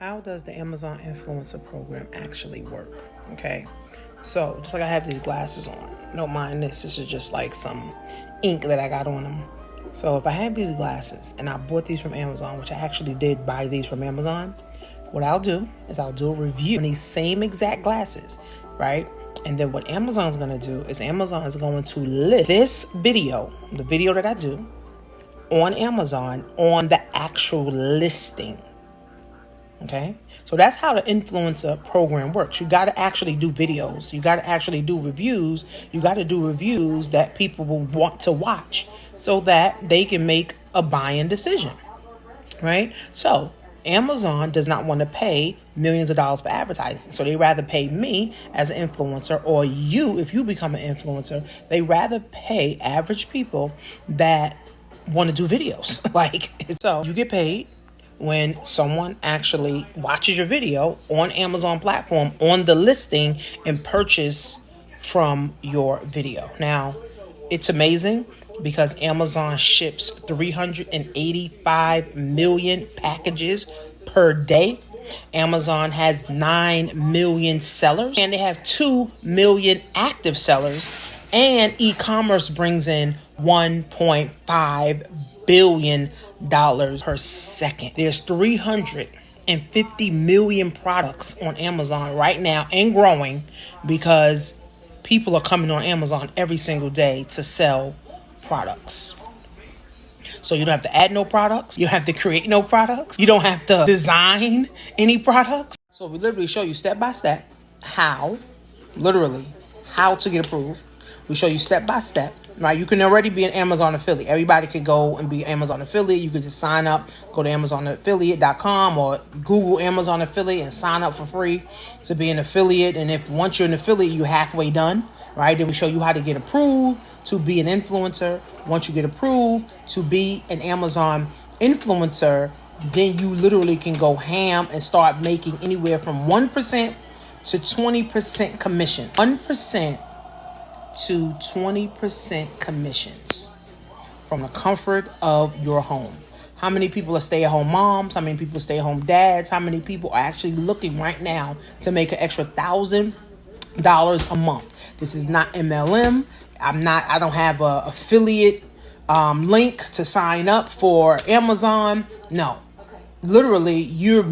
how does the Amazon influencer program actually work? Okay, so just like I have these glasses on, don't mind this. This is just like some ink that I got on them. So if I have these glasses and I bought these from Amazon, which I actually did buy these from Amazon, what I'll do is I'll do a review on these same exact glasses, right? And then what Amazon's going to do is Amazon is going to list this video, the video that I do, on Amazon on the actual listing. Okay, so that's how the influencer program works. You got to actually do videos. You got to actually do reviews. You got to do reviews that people will want to watch so that they can make a buying decision, right? So Amazon does not want to pay millions of dollars for advertising. So they rather pay me as an influencer, or you, if you become an influencer, they rather pay average people that want to do videos. So you get paid when someone actually watches your video on Amazon platform on the listing and purchase from your video. Now, it's amazing because Amazon ships 385 million packages per day. Amazon has 9 million sellers and they have 2 million active sellers, and e-commerce brings in $1.5 billion per second. There's 350 million products on Amazon right now and growing because people are coming on Amazon every single day to sell products. So you don't have to add no products. You don't have to create no products. You don't have to design any products. So we literally show you step by step how to get approved. We show you step by step, right? You can already be an Amazon affiliate. Everybody could go and be an Amazon affiliate. You could just sign up, go to AmazonAffiliate.com or Google Amazon affiliate and sign up for free to be an affiliate. And if once you're an affiliate, you're halfway done, right? Then we show you how to get approved to be an influencer. Once you get approved to be an Amazon influencer, then you literally can go ham and start making anywhere from 1% to 20% commission. 1% to 20% commissions from the comfort of your home. How many people are stay-at-home moms? How many people are stay-at-home dads? How many people are actually looking right now to make an extra $1,000 a month? This is not MLM. I don't have a affiliate link to sign up for Amazon. No, literally, you're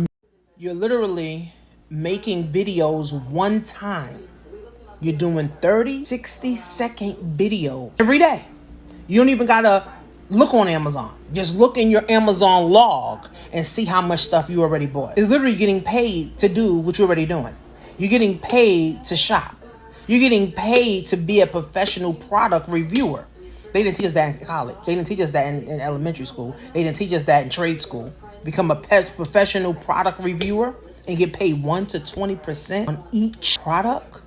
literally making videos one time. You're doing 30, 60-second videos every day. You don't even gotta look on Amazon. Just look in your Amazon log and see how much stuff you already bought. It's literally getting paid to do what you're already doing. You're getting paid to shop. You're getting paid to be a professional product reviewer. They didn't teach us that in college. They didn't teach us that in elementary school. They didn't teach us that in trade school. Become a professional product reviewer and get paid 1 to 20% on each product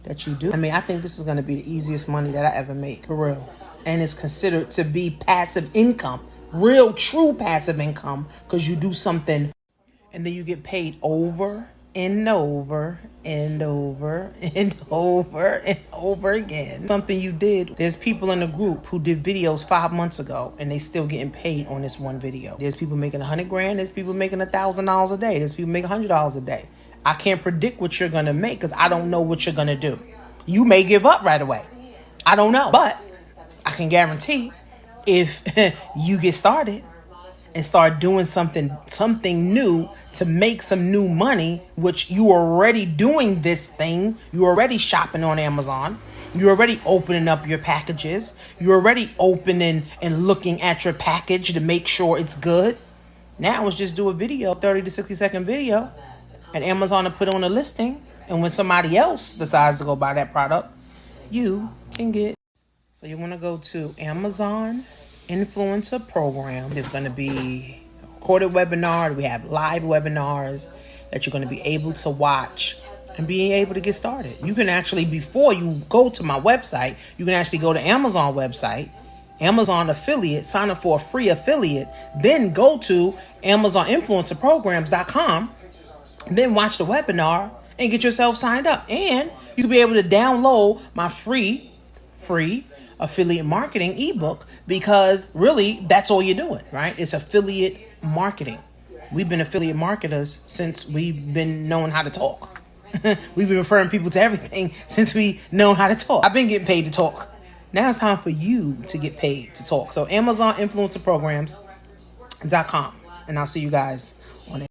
that you do. I mean, I think this is going to be the easiest money that I ever made, for real. And it's considered to be passive income, real, true passive income, because you do something and then you get paid over and over and over and over and over again. Something you did. There's people in the group who did videos 5 months ago and they still getting paid on this one video. There's people making $100,000. There's people making $1,000 a day. There's people making $100 a day. I can't predict what you're going to make because I don't know what you're going to do. You may give up right away. I don't know. But I can guarantee if you get started and start doing something new to make some new money, which you are already doing this thing. You're already shopping on Amazon. You're already opening up your packages. You're already opening and looking at your package to make sure it's good. Now it's just do a video, 30 to 60-second video. And Amazon will put on a listing. And when somebody else decides to go buy that product, you can get. So you want to go to Amazon Influencer Program. There's going to be a recorded webinar. We have live webinars that you're going to be able to watch and being able to get started. You can actually, before you go to my website, you can actually go to Amazon website, Amazon affiliate, sign up for a free affiliate, then go to AmazonInfluencerPrograms.com. Then watch the webinar and get yourself signed up. And you'll be able to download my free affiliate marketing ebook, because really that's all you're doing, right? It's affiliate marketing. we've been affiliate marketers since we've been knowing how to talk. We've been referring people to everything since we know how to talk. I've been getting paid to talk. Now it's time for you to get paid to talk. So AmazonInfluencerPrograms.com. And I'll see you guys on it.